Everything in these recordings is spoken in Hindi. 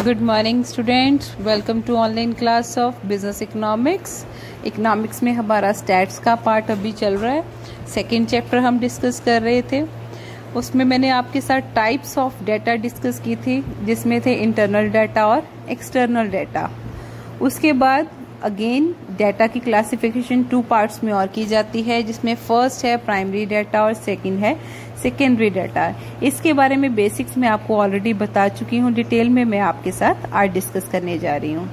Good morning students, welcome to online class of business economics. Economics में हमारा स्टैट्स का पार्ट अभी चल रहा है। सेकंड चैप्टर हम डिस्कस कर रहे थे। उसमें मैंने आपके साथ टाइप्स ऑफ डाटा डिस्कस की थी, जिसमें थे इंटरनल डाटा और एक्सटर्नल डाटा। उसके बाद अगेन डाटा की क्लासिफिकेशन 2 पार्ट्स में और की जाती है, जिसमें फर्स्ट है प्राइमरी डाटा और सेकंड है सेकेंडरी डाटा। इसके बारे में बेसिक्स मैं आपको ऑलरेडी बता चुकी हूँ, डिटेल में मैं आपके साथ आज डिस्कस करने जा रही हूँ।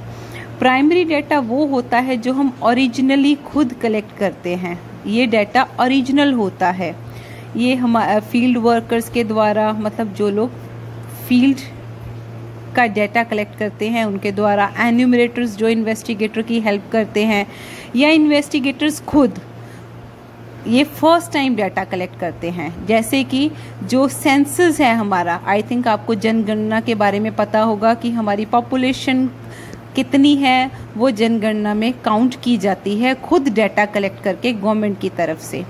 प्राइमरी डाटा वो होता है जो हम ओरिजिनली खुद कलेक्ट करते हैं। ये डाटा ओरिजिनल होता है। ये हम फील्ड वर्कर्स के द्वारा, मतलब जो लोग फील्ड का डाटा कलेक्ट करते हैं उनके द्वारा, एन्यूमरेटर्स जो इन्वेस्टिगेटर की हेल्प करते हैं, या इन्वेस्टिगेटर्स खुद ये फर्स्ट टाइम डाटा कलेक्ट करते हैं। जैसे कि जो सेंसस है हमारा, आई थिंक आपको जनगणना के बारे में पता होगा कि हमारी पॉपुलेशन कितनी है, वो जनगणना में काउंट की जाती है खुद डाटा कलेक्ट करके गवर्नमेंट की तरफ से।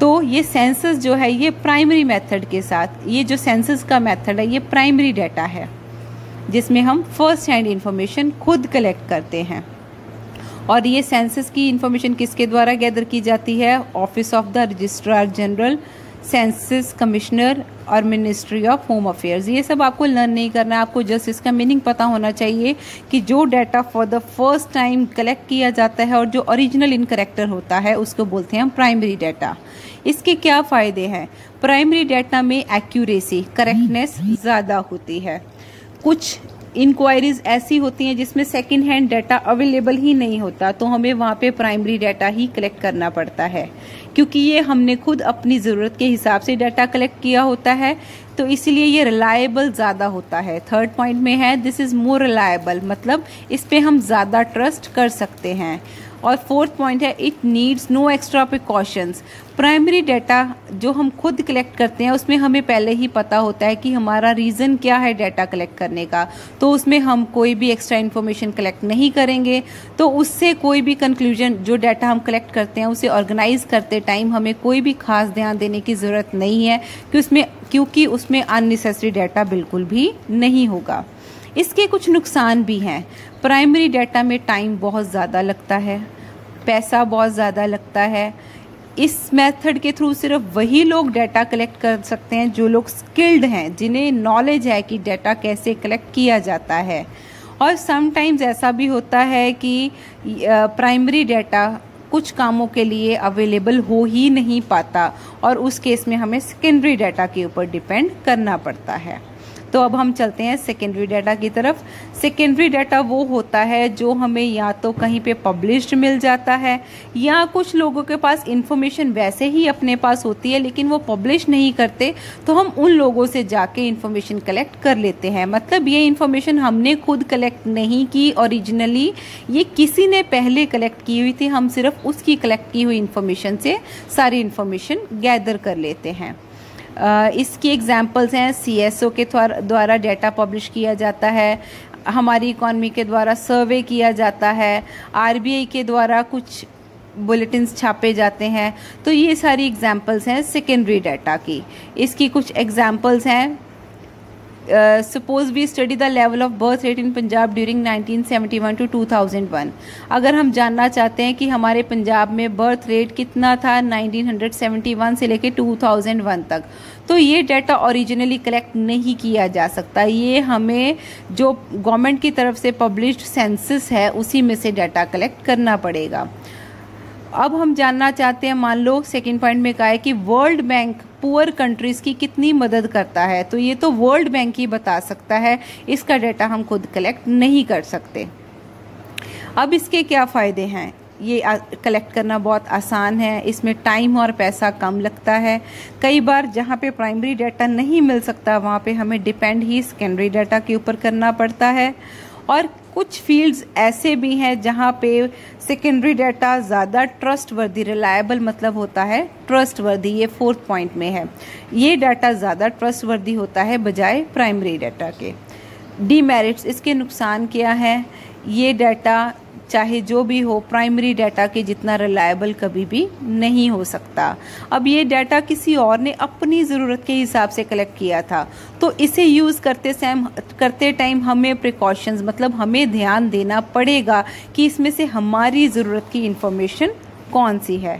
तो ये सेंसस जो है ये प्राइमरी मेथड के साथ, ये जो सेंसस का मेथड है ये प्राइमरी डाटा है, जिसमें हम फर्स्ट हैंड इंफॉर्मेशन खुद कलेक्ट करते हैं। और ये सेंसस की इंफॉर्मेशन किसके द्वारा गैदर की जाती है? Office of the registrar general, census commissioner और मिनिस्ट्री ऑफ होम अफेयर्स। ये सब आपको लर्न नहीं करना है, आपको जस्ट इसका मीनिंग पता होना चाहिए कि जो data for the first time collect किया जाता है और जो ओरिजिनल इन करेक्टर होता है उसको बोलते हैं हम प्राइमरी डाटा। इसके क्या फायदे हैं? प्राइमरी डाटा में एक्यूरेसी, करेक्टनेस ज़्यादा होती है। कुछ इंक्वायरीज ऐसी होती हैं जिसमें सेकंड हैंड डाटा अवेलेबल ही नहीं होता, तो हमें वहाँ पे प्राइमरी डाटा ही कलेक्ट करना पड़ता है, क्योंकि ये हमने खुद अपनी ज़रूरत के हिसाब से डाटा कलेक्ट किया होता है, तो इसलिए ये रिलायबल ज़्यादा होता है। थर्ड पॉइंट में है दिस इज़ मोर रिलायबल, मतलब इस पे हम ज़्यादा ट्रस्ट कर सकते हैं। और फोर्थ पॉइंट है it needs no extra precautions. Primary data जो हम खुद कलेक्ट करते हैं उसमें हमें पहले ही पता होता है कि हमारा रीज़न क्या है डाटा कलेक्ट करने का, तो उसमें हम कोई भी एक्स्ट्रा इन्फॉर्मेशन कलेक्ट नहीं करेंगे। तो उससे कोई भी कंक्लूजन, जो डाटा हम कलेक्ट करते हैं उसे ऑर्गेनाइज करते टाइम हमें कोई भी खास ध्यान देने की ज़रूरत नहीं है क्योंकि उसमें अननेसेसरी डाटा बिल्कुल भी नहीं होगा। इसके कुछ नुकसान भी हैं। प्राइमरी डाटा में टाइम बहुत ज़्यादा लगता है, पैसा बहुत ज़्यादा लगता है। इस मेथड के थ्रू सिर्फ वही लोग डाटा कलेक्ट कर सकते हैं जो लोग स्किल्ड हैं, जिन्हें नॉलेज है कि डाटा कैसे कलेक्ट किया जाता है। और समटाइम्स ऐसा भी होता है कि प्राइमरी डाटा कुछ कामों के लिए अवेलेबल हो ही नहीं पाता, और उस केस में हमें सेकेंडरी डाटा के ऊपर डिपेंड करना पड़ता है। तो अब हम चलते हैं सेकेंडरी डाटा की तरफ। सेकेंडरी डाटा वो होता है जो हमें या तो कहीं पे पब्लिश्ड मिल जाता है, या कुछ लोगों के पास इंफॉर्मेशन वैसे ही अपने पास होती है लेकिन वो पब्लिश नहीं करते, तो हम उन लोगों से जाके इंफॉर्मेशन कलेक्ट कर लेते हैं। मतलब ये इंफॉर्मेशन हमने खुद कलेक्ट नहीं की ओरिजिनली, ये किसी ने पहले कलेक्ट की हुई थी, हम सिर्फ उसकी कलेक्ट की हुई इंफॉर्मेशन से सारी इंफॉर्मेशन गैदर कर लेते हैं। इसकी एग्जाम्पल्स हैं, CSO के द्वारा डाटा पब्लिश किया जाता है, हमारी इकॉनमी के द्वारा सर्वे किया जाता है, RBI के द्वारा कुछ बुलेटिन्स छापे जाते हैं। तो ये सारी एग्जाम्पल्स हैं सेकेंडरी डाटा की। इसकी कुछ एग्जाम्पल्स हैं, suppose we study the level of birth rate in Punjab during 1971 to 2001। अगर हम जानना चाहते हैं कि हमारे पंजाब में बर्थ रेट कितना था 1971 से लेके 2001 तक, तो ये डाटा ओरिजिनली कलेक्ट नहीं किया जा सकता। ये हमें जो गवर्नमेंट की तरफ से पब्लिश्ड सेंसस है उसी में से डाटा कलेक्ट करना पड़ेगा। अब हम जानना चाहते हैं, मान लो सेकंड पॉइंट में कहा है कि वर्ल्ड बैंक पुअर कंट्रीज की कितनी मदद करता है, तो ये तो वर्ल्ड बैंक ही बता सकता है, इसका डाटा हम खुद कलेक्ट नहीं कर सकते। अब इसके क्या फ़ायदे हैं? ये कलेक्ट करना बहुत आसान है, इसमें टाइम और पैसा कम लगता है। कई बार जहाँ पे प्राइमरी डाटा नहीं मिल सकता वहाँ पे हमें डिपेंड ही सेकेंडरी डाटा के ऊपर करना पड़ता है। और कुछ फील्ड्स ऐसे भी हैं जहाँ पे सेकेंडरी डाटा ज़्यादा ट्रस्टवर्दी, रिलायबल मतलब होता है ट्रस्टवर्दी, ये फोर्थ पॉइंट में है। ये डाटा ज़्यादा ट्रस्टवर्दी होता है बजाय प्राइमरी डाटा के। डीमेरिट्स, इसके नुकसान क्या है? ये डाटा चाहे जो भी हो प्राइमरी डाटा के जितना रिलायबल कभी भी नहीं हो सकता। अब ये डाटा किसी और ने अपनी ज़रूरत के हिसाब से कलेक्ट किया था, तो इसे यूज़ करते टाइम हमें प्रिकॉशंस, मतलब हमें ध्यान देना पड़ेगा कि इसमें से हमारी ज़रूरत की इंफॉर्मेशन कौन सी है।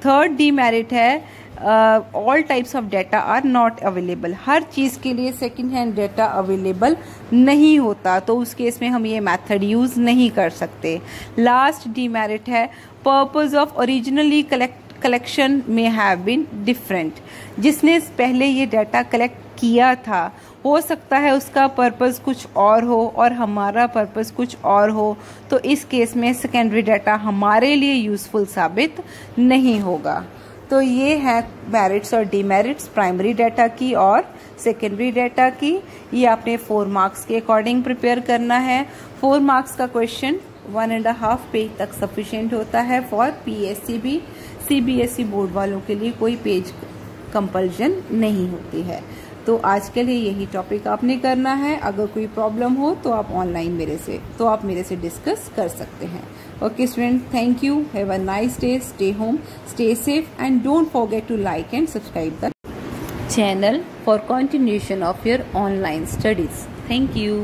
थर्ड डीमेरिट है all types of data are not available. हर चीज़ के लिए सेकेंड हैंड डाटा अवेलेबल नहीं होता, तो उस केस में हम ये मेथड यूज़ नहीं कर सकते। लास्ट डीमेरिट है पर्पस ऑफ ओरिजिनली कलेक्शन में हैव बीन डिफरेंट। जिसने पहले ये डाटा कलेक्ट किया था हो सकता है उसका पर्पस कुछ और हो और हमारा पर्पस कुछ और हो, तो इस केस में सेकेंडरी डाटा हमारे लिए यूज़फुल साबित नहीं होगा। तो ये है मेरिट्स और डीमेरिट्स प्राइमरी डाटा की और सेकेंडरी डाटा की। ये आपने 4 मार्क्स के अकॉर्डिंग प्रिपेयर करना है। 4 मार्क्स का क्वेश्चन 1.5 पेज तक सफिशिएंट होता है फॉर पीएससी भी। सीबीएसई बोर्ड वालों के लिए कोई पेज कंपल्जन नहीं होती है। तो आज के लिए यही टॉपिक आपने करना है। अगर कोई प्रॉब्लम हो तो आप ऑनलाइन मेरे से डिस्कस कर सकते हैं। Okay students, thank you. Have a nice day. Stay home, stay safe, and don't forget to like and subscribe the channel for continuation of your online studies. Thank you.